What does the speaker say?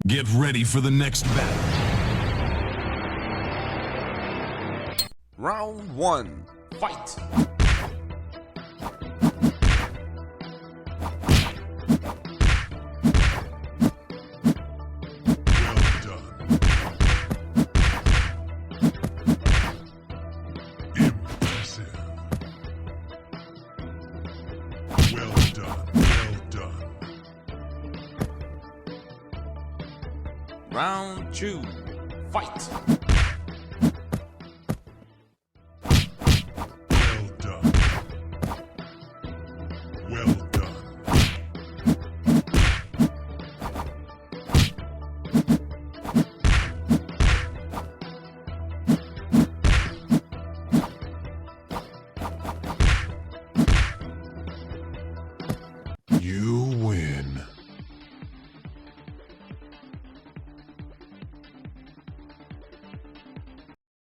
Get ready for the next battle. Round 1. Fight! Well done. Well done. Round 2. Fight! Well done. Well done. You